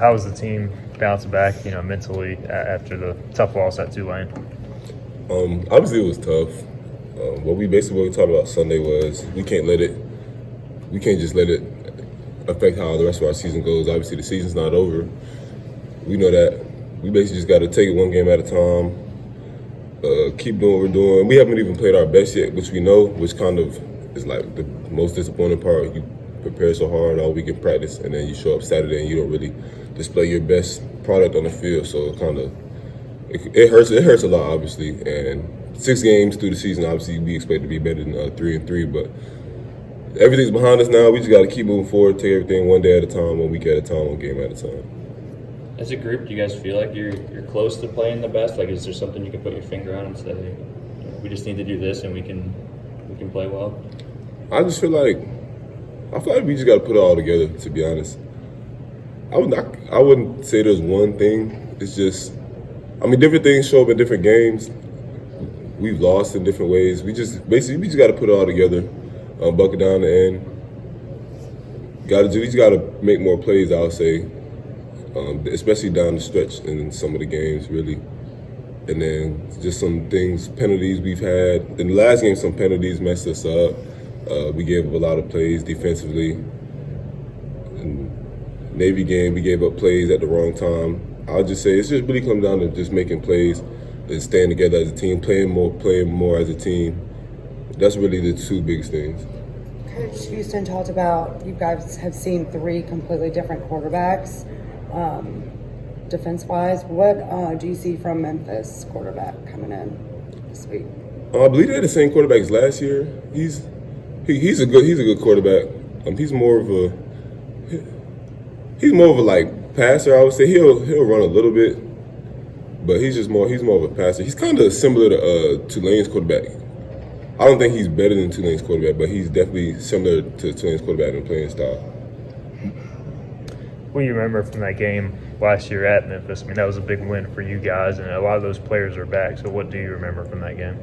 How was the team bouncing back, mentally after the tough loss at Tulane? Obviously it was tough. What we talked about Sunday was we can't just let it affect how the rest of our season goes. Obviously the season's not over. We know that. We basically just got to take it one game at a time, keep doing what we're doing. We haven't even played our best yet, which we know, which kind of is like the most disappointing part. You prepare so hard all week in practice, and then you show up Saturday and you don't really display your best product on the field. So it hurts. It hurts a lot, obviously. And 6 games through the season, obviously, we expect to be better than 3-3. But everything's behind us now. We just got to keep moving forward, take everything one day at a time, one week at a time, one game at a time. As a group, do you guys feel like you're close to playing the best? Like, is there something you can put your finger on and say, we just need to do this and we can play well? I feel like we just got to put it all together. To be honest, I wouldn't say there's one thing. It's just, different things show up in different games. We've lost in different ways. We just got to put it all together, bucket down the end. We just got to make more plays, I would say. Especially down the stretch in some of the games, really. And then just some things, penalties we've had. In the last game, some penalties messed us up. We gave up a lot of plays defensively. In Navy game, we gave up plays at the wrong time. I'll just say it's just really come down to just making plays and staying together as a team, playing more as a team. That's really the 2 biggest things. Coach Houston talked about you guys have seen 3 completely different quarterbacks. Defense-wise, what do you see from Memphis quarterback coming in this week? I believe they had the same quarterback as last year. He's a good quarterback. He's more of a like passer. I would say he'll run a little bit, but he's more of a passer. He's kind of similar to Tulane's quarterback. I don't think he's better than Tulane's quarterback, but he's definitely similar to Tulane's quarterback in playing style. What do you remember from that game last year at Memphis? That was a big win for you guys, and a lot of those players are back. So what do you remember from that game?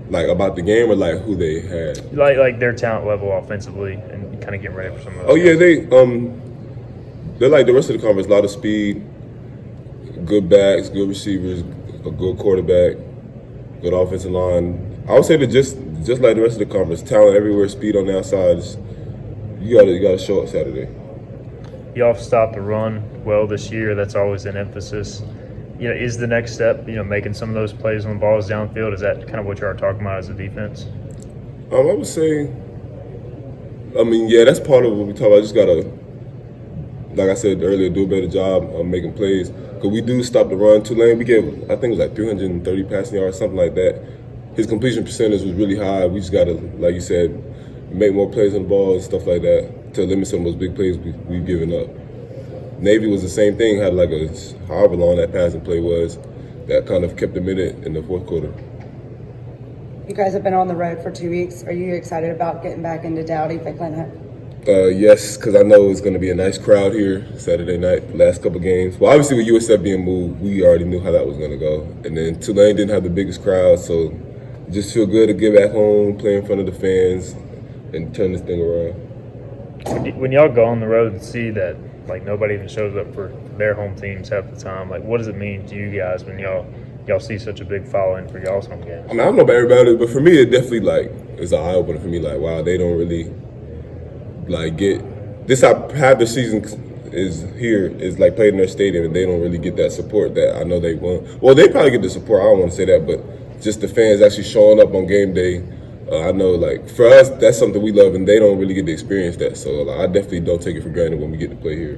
Like about the game or like who they had? Like their talent level offensively and kind of getting ready for some of those. Oh yeah, they're like the rest of the conference. A lot of speed, good backs, good receivers, a good quarterback, good offensive line. I would say that just like the rest of the conference, talent everywhere, speed on the outside. You gotta show up Saturday. Y'all stopped the run well this year. That's always an emphasis. Is the next step, making some of those plays when the ball is downfield? Is that kind of what you are talking about as a defense? I would say, that's part of what we talk about. Just gotta, like I said earlier, do a better job of making plays. Because we do stop the run. Tulane, we gave, I think it was like 330 passing yards, something like that. His completion percentage was really high. We just gotta, like you said, make more plays on the ball and stuff like that to limit some of those big plays we've given up. Navy was the same thing, had like however long that passing play was, that kind of kept them in it in the fourth quarter. You guys have been on the road for 2 weeks. Are you excited about getting back into Dowdy, Ficklin? Yes, because I know it's going to be a nice crowd here Saturday night, the last couple games. Well, obviously with USF being moved, we already knew how that was going to go. And then Tulane didn't have the biggest crowd, so just feel good to get back home, play in front of the fans, and turn this thing around. When y'all go on the road and see that nobody even shows up for their home teams half the time, what does it mean to you guys when y'all see such a big following for y'all's home games? I don't know about everybody, but for me it definitely is an eye opener for me. Wow, they don't really get this. Half the season is played in their stadium, and they don't really get that support that I know they want. Well, they probably get the support. I don't want to say that, but just the fans actually showing up on game day. I know, for us, that's something we love, and they don't really get to experience that. So I definitely don't take it for granted when we get to play here.